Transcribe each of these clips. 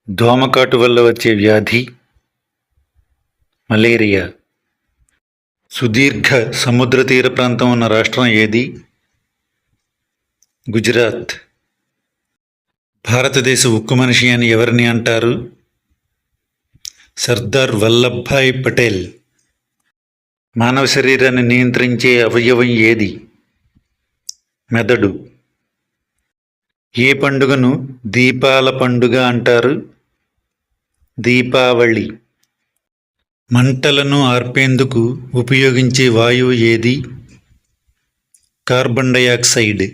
దోమకాటు వల్ల వచ్చే వ్యాధి మలేరియా. సుదీర్ఘ సముద్ర తీర ప్రాంతం ఉన్న రాష్ట్రం ఏది? గుజరాత్. భారతదేశ ఉక్కు మనిషి అని ఎవరిని అంటారు? సర్దార్ వల్లభాయ్ పటేల్. మానవ శరీరాన్ని నియంత్రించే అవయవం ఏది? మెదడు. ఏ పండుగను దీపాల పండుగ అంటారు? దీపావళి. మంటలను ఆర్పేందుకు ఉపయోగించే వాయువు ఏది? Carbon dioxide.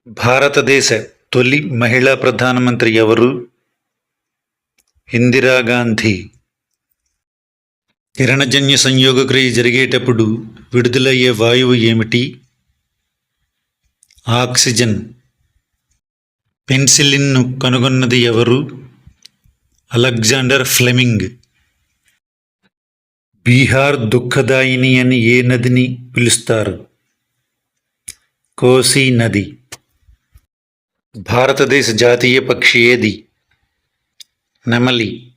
భారతదేశ తొలి మహిళా ప్రధానమంత్రి ఎవరు? ఇందిరాగాంధీ. కిరణజన్య సంయోగక్రియ జరిగేటప్పుడు విడుదలయ్యే వాయువు ఏమిటి? ఆక్సిజన్. పెన్సిలిన్ను కనుగొన్నది ఎవరు? Alexander Fleming. బీహార్ దుఃఖదాయిని అని ఏ నదిని పిలుస్తారు? కోసీ నది. భారతదేశ జాతీయ పక్షి ఏది? నెమలి.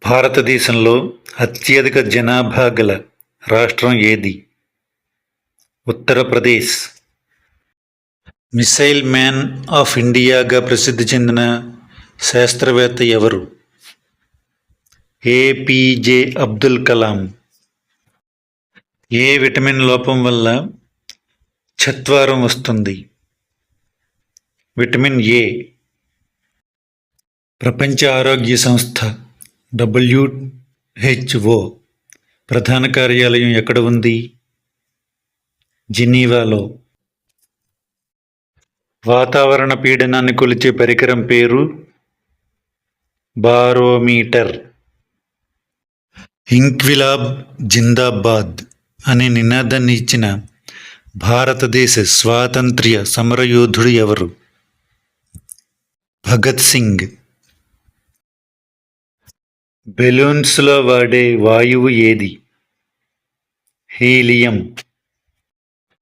భారతదేశంలో అత్యధిక జనాభా గల రాష్ట్రం ఏది? ఉత్తరప్రదేశ్. మిసైల్ మ్యాన్ ఆఫ్ ఇండియాగా ప్రసిద్ధి చెందిన శాస్త్రవేత్త ఎవరు? ఏపీజే అబ్దుల్ కలాం. ఏ విటమిన్ లోపం వల్ల చత్వారం వస్తుంది? Vitamin A. ప్రపంచ ఆరోగ్య సంస్థ WHO ప్రధాన కార్యాలయం ఎక్కడ ఉంది? జెనీవాలో. వాతావరణ పీడనాన్ని కొలిచే పరికరం పేరు? బారోమీటర్. ఇంక్విలాబ్ జిందాబాద్ అనే నినాదాన్ని ఇచ్చిన భారతదేశ స్వాతంత్ర్య సమరయోధుడు ఎవరు? భగత్ సింగ్. బెలూన్స్లో వాడే వాయువు ఏది? హీలియం.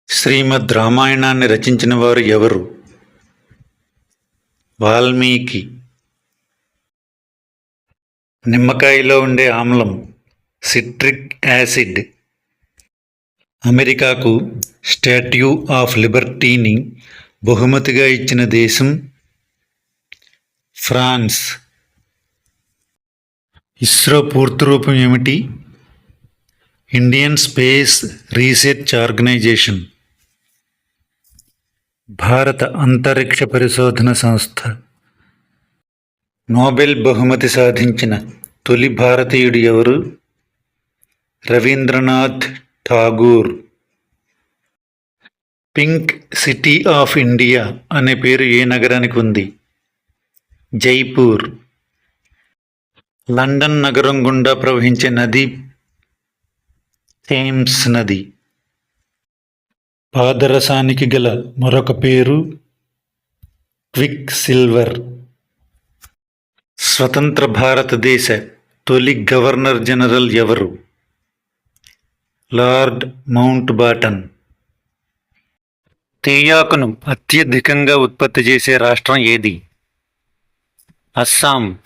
శ్రీమద్ రామాయణాన్ని రచించిన వారు ఎవరు? వాల్మీకి. నిమ్మకాయలో ఉండే ఆమ్లం సిట్రిక్ యాసిడ్. అమెరికాకు స్టాట్యూ ఆఫ్ లిబర్టీని బహుమతిగా ఇచ్చిన దేశం? ఫ్రాన్స్. ఇస్రో పూర్తి రూపం ఏమిటి? Indian space research organisation. భారత అంతరిక్ష పరిశోధన సంస్థ. నోబెల్ బహుమతి సాధించిన తొలి భారతీయుడు ఎవరు? Rabindranath Tagore. Pink city of India అనే పేరు ఏ నగరానికి ఉంది? జైపూర్. లండన్ నగరం గుండా ప్రవహించే నది? థేమ్స్ నది. పాదరసానికి గల మరొక పేరు? Quicksilver. స్వతంత్ర భారతదేశ తొలి గవర్నర్ జనరల్ ఎవరు? Lord Mountbatten. తేయాకును అత్యధికంగా ఉత్పత్తి చేసే రాష్ట్రం ఏది? అస్సాం.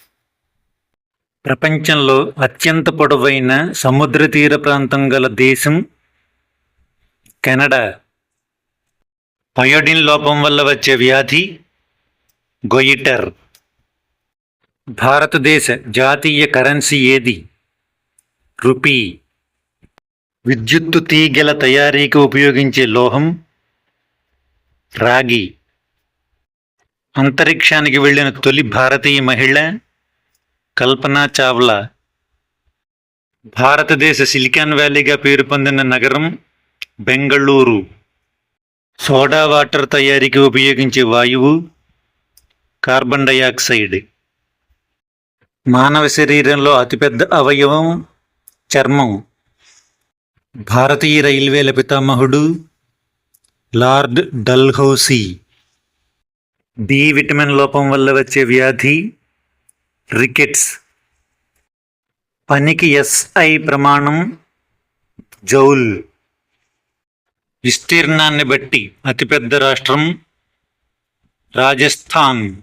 ప్రపంచంలో అత్యంత పొడవైన సముద్ర తీర ప్రాంతం గల దేశం? కెనడా. అయోడిన్ లోపం వల్ల వచ్చే వ్యాధి? గొయిటర్. భారతదేశ జాతీయ కరెన్సీ ఏది? రూపీ. విద్యుత్తు తీగెల తయారీకి ఉపయోగించే లోహం? రాగి. అంతరిక్షానికి వెళ్ళిన తొలి భారతీయ మహిళ? కల్పనా చావ్లా. భారతదేశ సిలికాన్ వ్యాలీగా పేరు పొందిన నగరం? బెంగళూరు. సోడా వాటర్ తయారీకి ఉపయోగించే వాయువు? Carbon dioxide. మానవ శరీరంలో అతిపెద్ద అవయవం? చర్మం. భారతీయ రైల్వేల పితామహుడు? లార్డ్ డల్హౌసీ. డి విటమిన్ లోపం వల్ల వచ్చే వ్యాధి? రికెట్స్. పనికి SI ప్రమాణం? జౌల్. విస్తీర్ణాన్ని బట్టి అతిపెద్ద రాష్ట్రం? రాజస్థాన్.